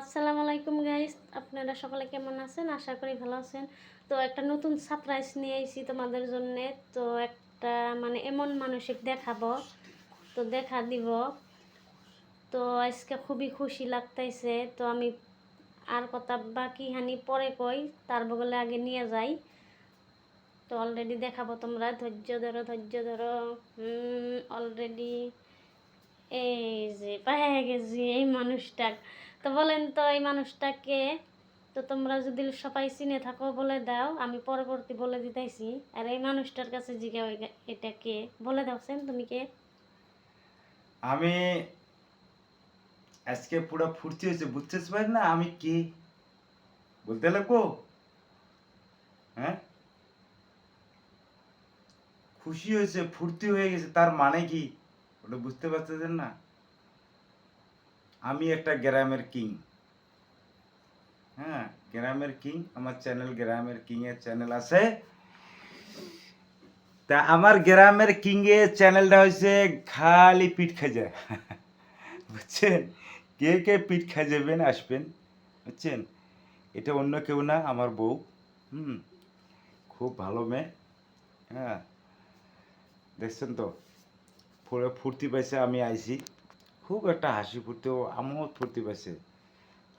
আসসালামু আলাইকুম গাইস, আপনারা সকলে কেমন আছেন? আশা করি ভালো আছেন। তো একটা নতুন সারপ্রাইজ নিয়ে এসেছি তোমাদের জন্য। তো একটা মানে এমন মানসিক দেখাবো, তো দেখা দিব। তো আজকে খুবই খুশি লাগতেছে। তো আমি আর কথা বাকি হানি পরে কই, তার বগলে আগে নিয়ে যাই। তো অলরেডি দেখাবো, তোমরা ধৈর্য ধরো, ধৈর্য ধরো। অলরেডি এই যে পেয়ে গেছি এই মানুষটা। তো বলেন তো এই মানুষটাকে। তো তোমরা যদি সবাই চিনে থাকো বলে দাও, আমি পরবর্তী বলে দিতেছি। আর এই মানুষটার কাছে জিজ্ঞাসা এটা কে, বলে দাও সেন তুমি কে? আমি আজকে পুরো ফুর্তি হয়েছে, বুঝতেছ ভাই না আমি কি বলতে লাগবো? হ্যাঁ, খুশি হয়েছে, ফুর্তি হয়ে গেছে, তার মানে কি ওটা বুঝতে পারতেছেন না? আমি একটা গ্রামের কিং। হ্যাঁ, গ্রামের কিং। আমার চ্যানেল গ্রামের কিং এর চ্যানেল আছে। তা আমার গ্রামের কিং এর চ্যানেলটা হয়েছে খালি পিঠ খাজা। বুঝছেন? কে কে পিঠ খাজাবেন আসবেন, বুঝছেন? এটা অন্য কেউ না, আমার বউ। হুম, খুব ভালো মেয়ে। হ্যাঁ, দেখছেন তো, পুরো ফুর্তি পাইছে আমি আইছি। খুব একটা হাসি ফুর্তি ও আমিও ফুর্তি পাইছে।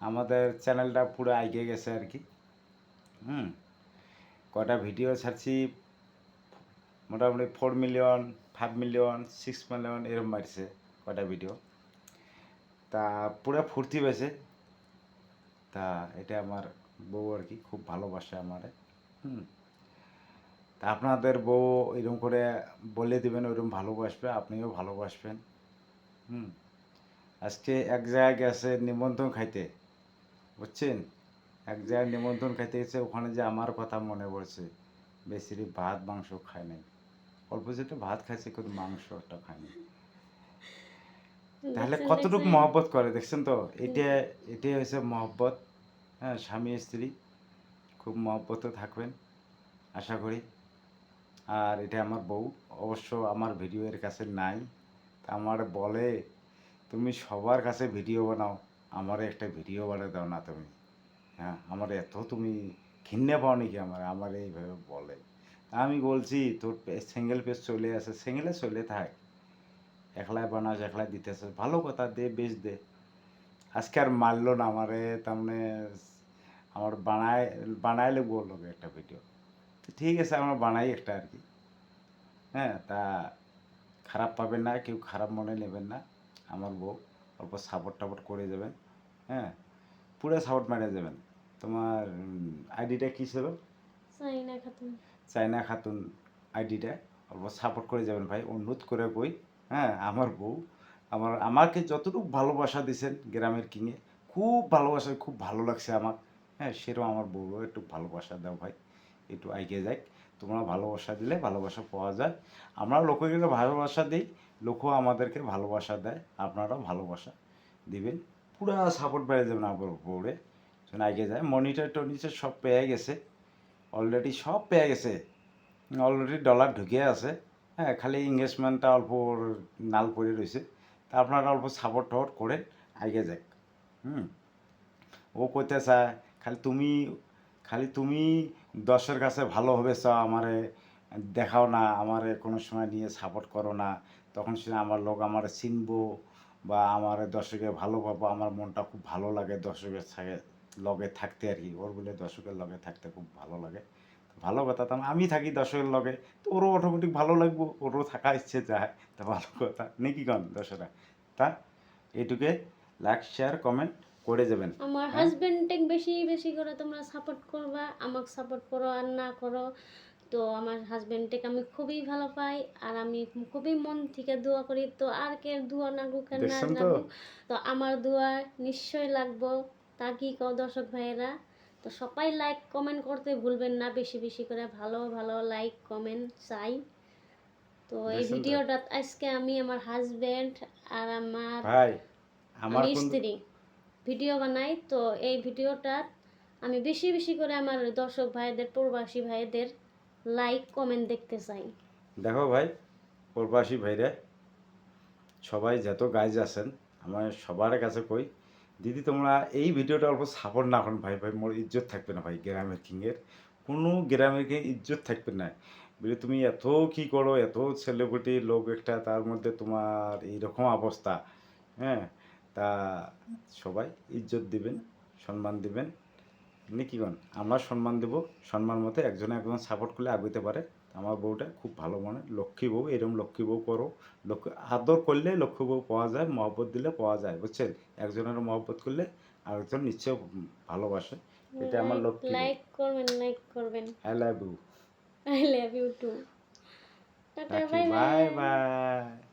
আমাদের চ্যানেলটা পুরো এগিয়ে গেছে আর কি। হুম, কটা ভিডিও ছাড়ছি, মোটামুটি 4 মিলিয়ন, 5 মিলিয়ন, 6 মিলিয়ন এরকম মারছে কটা ভিডিও। তা পুরো ফুর্তি পাইছে। তা এটা আমার বউ আর কি, খুব ভালোবাসে আমারে। হুম, তা আপনাদের বউ এরকম করে বলে দিবেন, ওইরকম ভালোবাসবে, আপনিও ভালোবাসবেন। হুম, আজকে এক জায়গায় গেছে নিমন্ত্রণ খাইতে, বুঝছেন? এক জায়গায় নিমন্ত্রণ খাইতে গেছে, ওখানে যে আমার কথা মনে পড়ছে। বেশি ভাত মাংস খায় নাই, অল্প যেটা ভাত খাইছে, কিন্তু মাংসটা খায়নি। তাহলে দেখছেন কতটুকু দেখছেন। মহব্বত করে, দেখছেন তো? এটাই হয়েছে মহব্বত। হ্যাঁ, স্বামী স্ত্রী খুব মহব্বতে থাকবেন আশা করি। আর এটা আমার বউ। অবশ্য আমার ভিডিও এর কাছে নাই। তা আমার বলে, তুমি সবার কাছে ভিডিও বানাও, আমারে একটা ভিডিও বানিয়ে দাও না তুমি। হ্যাঁ, আমার এত তুমি ঘিন্নে পাও নাকি আমার এইভাবে বলে। আমি বলছি, তোর সিঙ্গেল পেজ চলে আসে, সিঙ্গেলে চলে থাক, একলাই বানাস, একলাই দিতেছে, ভালো কথা, দে, বেশ দে। আজকে আর মারলো না আমারে, তার মানে আমার বানাইলে বললো একটা ভিডিও। ঠিক আছে, আমরা বানাই একটা আর কি। হ্যাঁ, তা খারাপ পাবেন না, কেউ খারাপ মনে নেবেন না। আমার বউ অল্প সাপোর্ট টাপোর্ট করে যাবেন। হ্যাঁ, পুরো সাপোর্ট মেরে যাবেন। তোমার আইডিটা কী ছিল? সাইনা খাতুন। চায়না খাতুন আইডিটা অল্প সাপোর্ট করে যাবেন ভাই, অনুরোধ করে কই। হ্যাঁ, আমার বউ আমাকে যতটুকু ভালোবাসা দিয়েছেন গ্রামের কিংয়ে, খুব ভালোবাসা, খুব ভালো লাগছে আমার। হ্যাঁ, সেরকম আমার বউও একটু ভালোবাসা দাও ভাই, একটু এগিয়ে যাক। তোমরা ভালোবাসা দিলে ভালোবাসা পাওয়া যায়। আমরা লোককে ভালোবাসা দিই, লোকও আমাদেরকে ভালোবাসা দেয়। আপনারাও ভালোবাসা দিবেন, পুরা সাপোর্ট বেড়ে যাবেন আমার বউরে যেন এগিয়ে যায়। মনিটর টনিটর সব পেয়ে গেছে, অলরেডি সব পেয়ে গেছে। অলরেডি ডলার ঢুকে আছে। হ্যাঁ, খালি ইনভেস্টমেন্টটা অল্প ওর নাল পড়ে রয়েছে। তা আপনারা অল্প সাপোর্ট টাপোর্ট করে আগে যাক। হুম, ও কইতে চায় খালি তুমি দশের কাছে ভালো হবে চাও, আমারে দেখাও না, আমারে কোনো সময় নিয়ে সাপোর্ট করো না। তখন সে আমার লোক আমারে চিনবো, বা আমার দর্শকের ভালো পাবো, আমার মনটা খুব ভালো লাগে দর্শকের সাথে লগে থাকতে আর কি। ওর বলে দর্শকের লগে থাকতে খুব ভালো লাগে। ভালো কথা, তা আমি থাকি দর্শকের লগে, তো ওরও অটোমেটিক ভালো লাগবো, ওরও থাকা ইচ্ছে যায়, তা ভালো কথা নাকি কন দর্শকরা? তা এইটুকে লাইক শেয়ার কমেন্ট করে যাবেন। আমার হ্যাঁ, হাজবেন্ডকে বেশি বেশি করে তোমরা সাপোর্ট করবা, আমাকে সাপোর্ট করো আর না করো। তো আমার হাজবেন্ডকে আমি খুবই ভালো পাই, আর আমি খুবই মন থেকে দোয়া করি। তো আর কে দোয়া লাগুক আর না দেখছেন তো? লাগুক, তো আমার দোয়া নিশ্চয় লাগবো। তা কি কও দর্শক ভাইয়েরা? তো সবাই লাইক কমেন্ট করতে ভুলবেন না, বেশি বেশি করে ভালো ভালো লাইক কমেন্ট চাই। তো এই দেখছেন তো ভিডিওটা আজকে আমি আমার হাজবেন্ড আর আমার ভাই, আমার আমি কোন স্ত্রী ভিডিও বানাই। তো এই ভিডিওটা আমি বেশি বেশি করে আমার দর্শক ভাইদের, প্রবাসী ভাইদের লাইক কমেন্ট দেখতে চাই। দেখো ভাই, প্রবাসী ভাইরা সবাই যত গাইজ আছেন, আমার সবার কাছে কই, দিদি তোমরা এই ভিডিওটা অল্প সাপোর্ট না করেন ভাই ভাই মোর ইজ্জত থাকবে না ভাই গ্রামের কিংয়ের কোনো গ্রামের কিং ইজ্জত থাকবে না বলে তুমি এত কি করো এত সেলিব্রিটি লোক একটা তার মধ্যে তোমার এইরকম অবস্থা হ্যাঁ তা সবাই ইজ্জত দিবেন সম্মান দিবেন কি কন আমরা সম্মান দেব সম্মান মতো একজনে একজন সাপোর্ট করলে আগাইতে পারে আমার বউটা খুব ভালো মনে লক্ষ্মী বউ এরকম লক্ষ্মী বউ করো লক্ষ্মী আদর করলে লক্ষ্মী বউ পাওয়া যায় মহব্বত দিলে পাওয়া যায় বুঝছেন একজনের মহব্বত করলে আরেকজন নিশ্চয় ভালোবাসে এটা আমার লক্ষ্মী লাইক করবেন I love you I love you too tata রাখি বাই বাই বাই বাই